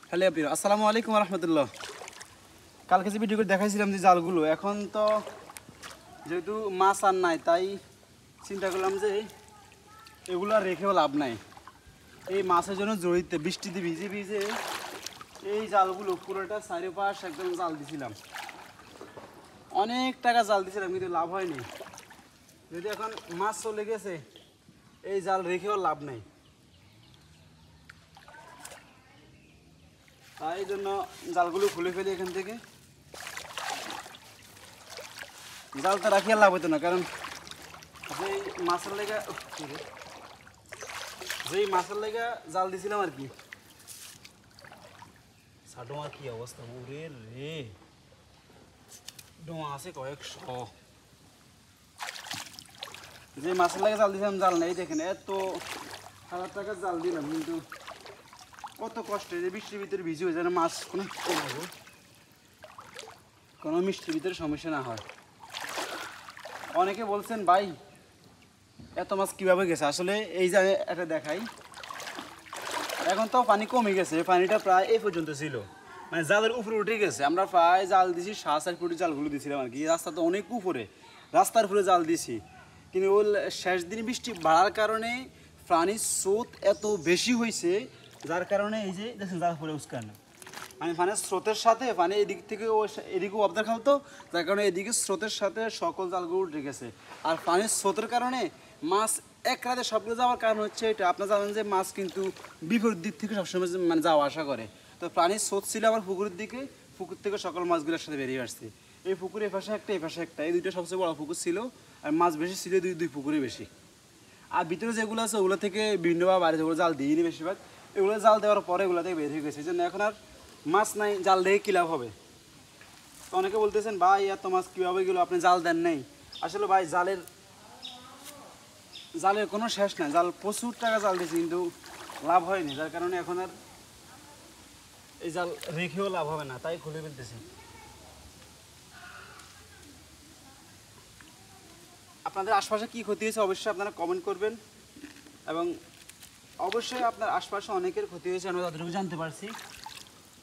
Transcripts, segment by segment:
Hello প্রিয় আসসালামু আলাইকুম রহমতুল্লাহ। কালকে যে ভিডিও করে দেখাইছিলাম যে জালগুলো, এখন তো যেহেতু মাছ আর নাই তাই চিন্তা করলাম যে এগুলো আর রেখেও লাভ নাই। এই মাছের জন্য জড়িত বৃষ্টিতে ভিজে ভিজে এই জালগুলো পুরোটা চারিপাশ একদম জাল দিছিলাম, অনেক টাকা জাল দিছিলাম কিন্তু লাভ হয়নি। যদি এখন মাছ চলে গেছে এই জাল রেখেও লাভ নাই, তাই জন্য জালগুলো খুলে ফেলি এখান থেকে। জালটা রাখিয়ে লাভ হতো না, কারণ যেই মাছের লেগা জাল দিছিলাম আর কি, ডোমা কি অবস্থা ওরে রে, ডোমা আছে কয়েকশো। যে মাছের লেগে জাল দিছিলাম জাল নেই, দেখেন এত 1000 টাকার জাল দিলাম কিন্তু কত কষ্টে যে বৃষ্টির ভিতরে ভিজে হয়ে যেন মাছ কোনো মিষ্টির ভিতরে সমস্যা না হয়। অনেকে বলছেন ভাই এত মাছ কীভাবে গেছে, আসলে এই যে এটা দেখাই, এখন তো পানি কমে গেছে, পানিটা প্রায় এই পর্যন্ত ছিল, মানে জালের উপরে উঠে গেছে। আমরা প্রায় জাল দিছি 7-8 ফুটের জালগুলো দিছিলাম আর কি, রাস্তা তো অনেক উপরে, রাস্তার উপরে জাল দিছি। কিন্তু ওই শেষ দিন বৃষ্টি বাড়ার কারণে পানির স্রোত এত বেশি হয়েছে, যার কারণে এই যে দেখছেন জাল পরে উস্কানো, মানে পানির স্রোতের সাথে পানি এদিক থেকে ও এদিকেও অবদার খালতো, যার কারণে এদিকে স্রোতের সাথে সকল জালগুলো উঠে গেছে। আর পানির স্রোতের কারণে মাছ এক রাতে সবগুলো যাওয়ার কারণ হচ্ছে এটা, আপনারা জানেন যে মাছ কিন্তু বিপরীত দিক থেকে সবসময় মানে যাওয়া আসা করে। তো পানির স্রোত ছিল আবার পুকুরের দিকে, পুকুর থেকে সকল মাছগুলোর সাথে বেরিয়ে আসছে। এই পুকুরে এপাশে একটা এপাশে একটা, এই দুইটা সবচেয়ে বড় পুকুর ছিল, আর মাছ বেশি ছিল দুই পুকুরে বেশি। আর ভিতরে যেগুলো আছে ওগুলো থেকে বিভিন্নভাবে বাইরে যেগুলো জাল দিইনি বেশিরভাগ, এগুলো জাল দেওয়ার পরে এগুলো থেকে বের হয়ে গেছে, এই জন্য এখন আর মাছ নাই, জাল দেখে কী লাভ হবে। তো অনেকে বলতেছেন ভাই এত মাছ কীভাবে গেলো, আপনি জাল দেন নাই। আসলে ভাই জালের কোনো শেষ নাই, জাল প্রচুর টাকা জাল দিয়েছি কিন্তু লাভ হয়নি, যার কারণে এখন আর এই জাল রেখেও লাভ হবে না, তাই খুলে ফেলতেছি। আপনাদের আশপাশে কী ক্ষতি হয়েছে অবশ্যই আপনারা কমেন্ট করবেন, এবং অবশ্যই আপনার আশপাশে অনেকের ক্ষতি হয়েছে, আমরা যতটুকু জানতে পারছি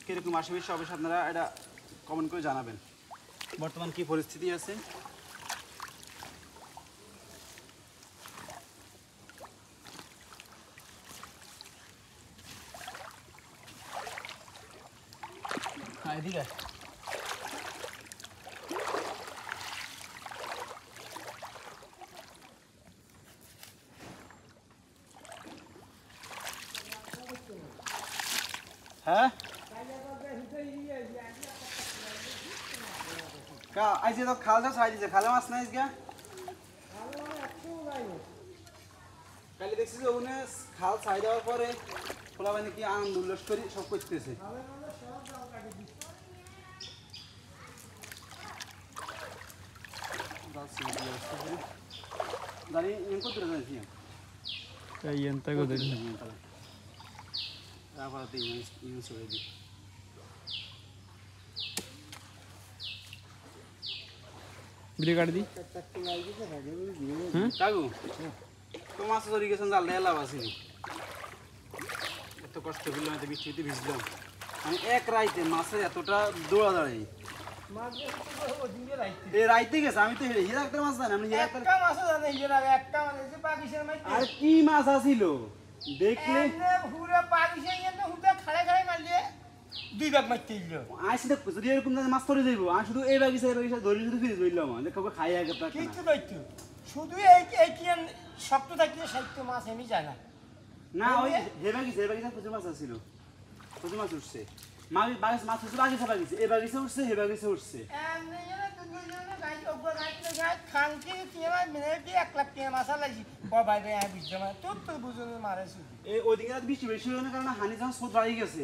কীরকম আশেপাশে, অবশ্যই আপনারা এটা কমেন্ট করে জানাবেন বর্তমান কী পরিস্থিতি আছে। হ্যাঁ এদিকে হ্যাঁ আইসে তো খালটা ছাই দিছে, খালে মাছ নাই গা। কালি দেখছি যে ওখানে খাল ছাই দেওয়ার পরে খোলা মানে কি আনন্দ উল্লাস করি সব করতেছে। দাঁড়িয়ে ইয়ে করতে যাচ্ছি Kayenta ko din. তারপরে তো ইয়ে চলে দিই। Bili kaट दी. কাকু তো মাছ ধরে গেছেন, জাল দেয় লাভ আছে, এত কষ্ট করলাম, এত বৃষ্টিতে ভিজলাম, মানে এক রাইতে মাছের এতটা দৌড়াদৌড়ি। এই রাইতে গেছে, আমি তো হিরা একটা মাছ জানি, আমি আর কি মাছ আছিল দেখলে আইসি দেখো, যদি এরকম মাছ ধরে যাইব আর শুধু এই বাগিচা ধরে শুধু ফিরে বললাম কাউকে খাই আগে শুধু এই কি শক্ত থাকিয়ে সাহিত্য মাছ এমনি যায় না। না ওই হে বাগিচা প্রচুর মাছ আছিল, প্রচুর মাছ উঠছে, মাছ উঠছে বাগিচা এই বাগিচা উঠছে, হে বাগিচা উঠছে। ওইদিকে বৃষ্টি বেশি হওয়ার কারণে হানি যখন স্রোত বাড়ি গেছে,